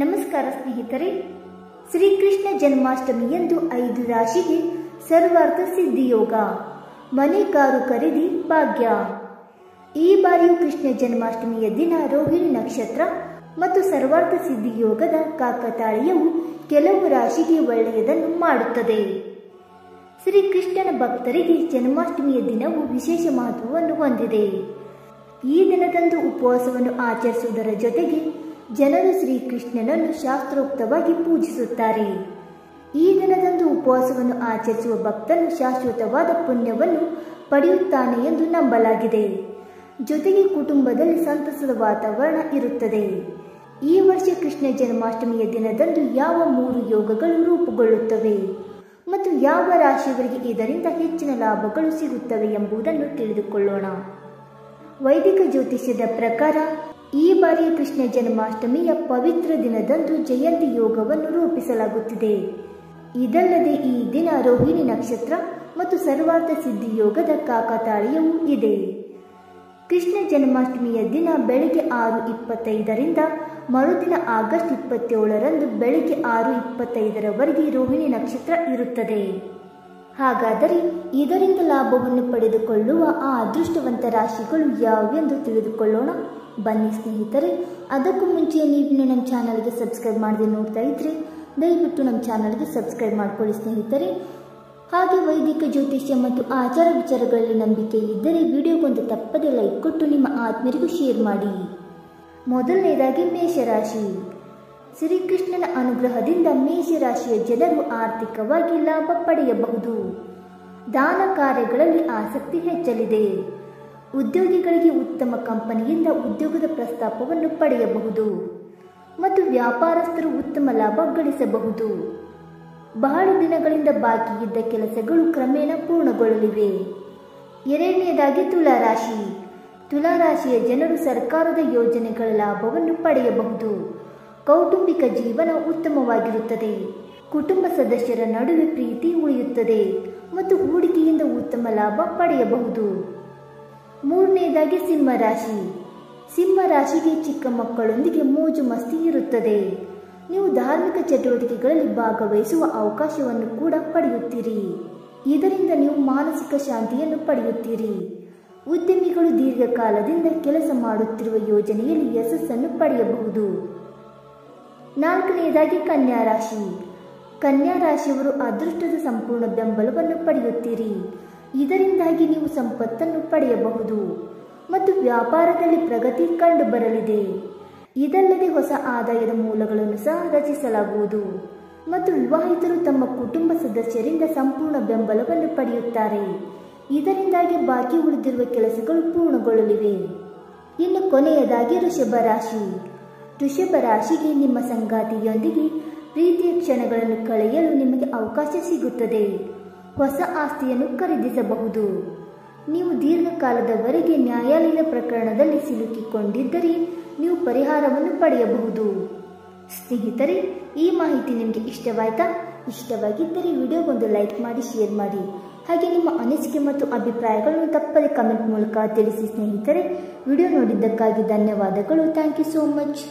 ನಮಸ್ಕಾರ ಸ್ನೇಹಿತರೆ. ಶ್ರೀಕೃಷ್ಣ ಜನ್ಮಾಷ್ಟಮಿಯಂದು 5 ರಾಶಿಗೆ ಸರ್ವಾರ್ಥ ಸಿದ್ಧಿಯೋಗ, ಮನೆ ಕಾರು ಖರೀದಿ ಭಾಗ್ಯ. ಈ ಬಾರಿಯೂ ಕೃಷ್ಣ ಜನ್ಮಾಷ್ಟಮಿಯ ದಿನ ರೋಹಿಣಿ ನಕ್ಷತ್ರ ಮತ್ತು ಸರ್ವಾರ್ಥ ಸಿದ್ಧಿಯೋಗದ ಕಾಕತಾಳೀಯವು ಕೆಲವು ರಾಶಿಗೆ ಒಳ್ಳೆಯದನ್ನು ಮಾಡುತ್ತದೆ. ಶ್ರೀಕೃಷ್ಣನ ಭಕ್ತರಿಗೆ ಜನ್ಮಾಷ್ಟಮಿಯ ದಿನವು ವಿಶೇಷ ಮಹತ್ವವನ್ನು ಹೊಂದಿದೆ. ಈ ದಿನದಂದು ಉಪವಾಸವನ್ನು ಆಚರಿಸುವುದರ ಜೊತೆಗೆ ಜನರು ಶ್ರೀಕೃಷ್ಣನನ್ನು ಶಾಸ್ತ್ರೋಕ್ತವಾಗಿ ಪೂಜಿಸುತ್ತಾರೆ. ಈ ದಿನದಂದು ಉಪವಾಸವನ್ನು ಆಚರಿಸುವ ಭಕ್ತನು ಶಾಶ್ವತವಾದ ಪುಣ್ಯವನ್ನು ಪಡೆಯುತ್ತಾನೆ ಎಂದು ನಂಬಲಾಗಿದೆ. ಜೊತೆಗೆ ಕುಟುಂಬದಲ್ಲಿ ಸಂತಸದ ವಾತಾವರಣ ಇರುತ್ತದೆ. ಈ ವರ್ಷ ಕೃಷ್ಣ ಜನ್ಮಾಷ್ಟಮಿಯ ದಿನದಂದು ಯಾವ 3 ಯೋಗಗಳು ರೂಪುಗೊಳ್ಳುತ್ತವೆ ಮತ್ತು ಯಾವ ರಾಶಿಯವರಿಗೆ ಇದರಿಂದ ಹೆಚ್ಚಿನ ಲಾಭಗಳು ಸಿಗುತ್ತವೆ ಎಂಬುದನ್ನು ತಿಳಿದುಕೊಳ್ಳೋಣ. ವೈದಿಕ ಜ್ಯೋತಿಷ್ಯದ ಪ್ರಕಾರ ಈ ಬಾರಿಯ ಕೃಷ್ಣ ಜನ್ಮಾಷ್ಟಮಿಯ ಪವಿತ್ರ ದಿನದಂದು ಜಯಂತಿ ಯೋಗವನ್ನು ರೂಪಿಸಲಾಗುತ್ತಿದೆ. ಇದಲ್ಲದೆ ಈ ದಿನ ರೋಹಿಣಿ ನಕ್ಷತ್ರ ಮತ್ತು ಸರ್ವಾರ್ಥ ಸಿದ್ಧಿ ಯೋಗದ ಕಾಕತಾಳೀಯವೂ ಇದೆ. ಕೃಷ್ಣ ಜನ್ಮಾಷ್ಟಮಿಯ ದಿನ ಬೆಳಗ್ಗೆ 6:25ರಿಂದ ಮರುದಿನ ಆಗಸ್ಟ್ 27ರಂದು ಬೆಳಗ್ಗೆ 6:25ರವರೆಗೆ ರೋಹಿಣಿ ನಕ್ಷತ್ರ ಇರುತ್ತದೆ. ಹಾಗಾದರೆ ಇದರಿಂದ ಲಾಭವನ್ನು ಪಡೆದುಕೊಳ್ಳುವ ಆ ಅದೃಷ್ಟವಂತ ರಾಶಿಗಳು ಯಾವುವೆಂದು ತಿಳಿದುಕೊಳ್ಳೋಣ. ಬನ್ನಿ ಸ್ನೇಹಿತರೆ. ಅದಕ್ಕೂ ಮುಂಚೆ ನೀವು ನಮ್ಮ ಚಾನಲ್ಗೆ ಸಬ್ಸ್ಕ್ರೈಬ್ ಮಾಡದೆ ನೋಡ್ತಾ ಇದ್ರೆ ದಯವಿಟ್ಟು ನಮ್ಮ ಚಾನಲ್ಗೆ ಸಬ್ಸ್ಕ್ರೈಬ್ ಮಾಡ್ಕೊಳ್ಳಿ ಸ್ನೇಹಿತರೆ. ಹಾಗೆ ವೈದಿಕ ಜ್ಯೋತಿಷ್ಯ ಮತ್ತು ಆಚಾರ ವಿಚಾರಗಳಲ್ಲಿ ನಂಬಿಕೆ ಇದ್ದರೆ ವಿಡಿಯೋಗೊಂದು ತಪ್ಪದೆ ಲೈಕ್ ಕೊಟ್ಟು ನಿಮ್ಮ ಆತ್ಮೀಯರಿಗೂ ಶೇರ್ ಮಾಡಿ. ಮೊದಲನೇದಾಗಿ ಮೇಷರಾಶಿ. ಶ್ರೀಕೃಷ್ಣನ ಅನುಗ್ರಹದಿಂದ ಮೇಷರಾಶಿಯ ಜನರು ಆರ್ಥಿಕವಾಗಿ ಲಾಭ ಪಡೆಯಬಹುದು. ದಾನ ಕಾರ್ಯಗಳಲ್ಲಿ ಆಸಕ್ತಿ ಹೆಚ್ಚಲಿದೆ. ಉದ್ಯೋಗಿಗಳಿಗೆ ಉತ್ತಮ ಕಂಪನಿಯಿಂದ ಉದ್ಯೋಗದ ಪ್ರಸ್ತಾಪವನ್ನು ಪಡೆಯಬಹುದು ಮತ್ತು ವ್ಯಾಪಾರಸ್ಥರು ಉತ್ತಮ ಲಾಭ ಗಳಿಸಬಹುದು. ಬಹಳ ದಿನಗಳಿಂದ ಬಾಕಿ ಇದ್ದ ಕೆಲಸಗಳು ಕ್ರಮೇಣ ಪೂರ್ಣಗೊಳ್ಳಲಿವೆ. ಎರಡನೆಯದಾಗಿ ತುಲಾರಾಶಿ. ತುಲಾರಾಶಿಯ ಜನರು ಸರ್ಕಾರದ ಯೋಜನೆಗಳ ಲಾಭವನ್ನು ಪಡೆಯಬಹುದು. ಕೌಟುಂಬಿಕ ಜೀವನ ಉತ್ತಮವಾಗಿರುತ್ತದೆ. ಕುಟುಂಬ ಸದಸ್ಯರ ನಡುವೆ ಪ್ರೀತಿ ಉಳಿಯುತ್ತದೆ ಮತ್ತು ಹೂಡಿಕೆಯಿಂದ ಉತ್ತಮ ಲಾಭ ಪಡೆಯಬಹುದು. ಮೂರನೆಯದಾಗಿ ಸಿಂಹರಾಶಿ. ಸಿಂಹರಾಶಿಗೆ ಚಿಕ್ಕ ಮಕ್ಕಳೊಂದಿಗೆ ಮೋಜು ಮಸ್ತಿ ಇರುತ್ತದೆ. ನೀವು ಧಾರ್ಮಿಕ ಚಟುವಟಿಕೆಗಳಲ್ಲಿ ಭಾಗವಹಿಸುವ ಅವಕಾಶವನ್ನು ಕೂಡ ಪಡೆಯುತ್ತೀರಿ. ಇದರಿಂದ ನೀವು ಮಾನಸಿಕ ಶಾಂತಿಯನ್ನು ಪಡೆಯುತ್ತೀರಿ. ಉದ್ಯಮಿಗಳು ದೀರ್ಘಕಾಲದಿಂದ ಕೆಲಸ ಮಾಡುತ್ತಿರುವ ಯೋಜನೆಯಲ್ಲಿ ಯಶಸ್ಸನ್ನು ಪಡೆಯಬಹುದು. ನಾಲ್ಕನೆಯದಾಗಿ ಕನ್ಯಾ ರಾಶಿ. ಕನ್ಯಾ ರಾಶಿಯವರು ಅದೃಷ್ಟದ ಸಂಪೂರ್ಣ ಬೆಂಬಲವನ್ನು ಪಡೆಯುತ್ತೀರಿ. ಇದರಿಂದಾಗಿ ನೀವು ಸಂಪತ್ತನ್ನು ಪಡೆಯಬಹುದು ಮತ್ತು ವ್ಯಾಪಾರದಲ್ಲಿ ಪ್ರಗತಿ ಕಂಡುಬರಲಿದೆ. ಇದಲ್ಲದೆ ಹೊಸ ಆದಾಯದ ಮೂಲಗಳನ್ನು ಸಹ ರಚಿಸಲಾಗುವುದು ಮತ್ತು ವಿವಾಹಿತರು ತಮ್ಮ ಕುಟುಂಬ ಸದಸ್ಯರಿಂದ ಸಂಪೂರ್ಣ ಬೆಂಬಲವನ್ನು ಪಡೆಯುತ್ತಾರೆ. ಇದರಿಂದಾಗಿ ಬಾಕಿ ಉಳಿದಿರುವ ಕೆಲಸಗಳು ಪೂರ್ಣಗೊಳ್ಳಲಿವೆ. ಇನ್ನು ಕೊನೆಯದಾಗಿ ವೃಷಭ ರಾಶಿ. ವೃಷಭ ರಾಶಿಗೆ ನಿಮ್ಮ ಸಂಗಾತಿಯೊಂದಿಗೆ ಪ್ರೀತಿಯ ಕ್ಷಣಗಳನ್ನು ಕಳೆಯಲು ನಿಮಗೆ ಅವಕಾಶ ಸಿಗುತ್ತದೆ. ಹೊಸ ಆಸ್ತಿಯನ್ನು ಖರೀದಿಸಬಹುದು. ನೀವು ದೀರ್ಘಕಾಲದವರೆಗೆ ನ್ಯಾಯಾಲಯದ ಪ್ರಕರಣದಲ್ಲಿ ಸಿಲುಕಿಕೊಂಡಿದ್ದರೆ ನೀವು ಪರಿಹಾರವನ್ನು ಪಡೆಯಬಹುದು. ಸ್ನೇಹಿತರೆ, ಈ ಮಾಹಿತಿ ನಿಮಗೆ ಇಷ್ಟವಾಯ್ತಾ? ಇಷ್ಟವಾಗಿದ್ದರೆ ವಿಡಿಯೋಗೊಂದು ಲೈಕ್ ಮಾಡಿ, ಶೇರ್ ಮಾಡಿ. ಹಾಗೆ ನಿಮ್ಮ ಅನಿಸಿಕೆ ಮತ್ತು ಅಭಿಪ್ರಾಯಗಳನ್ನು ತಪ್ಪದೆ ಕಮೆಂಟ್ ಮೂಲಕ ತಿಳಿಸಿ ಸ್ನೇಹಿತರೆ. ವಿಡಿಯೋ ನೋಡಿದ್ದಕ್ಕಾಗಿ ಧನ್ಯವಾದಗಳು. Thank you so much.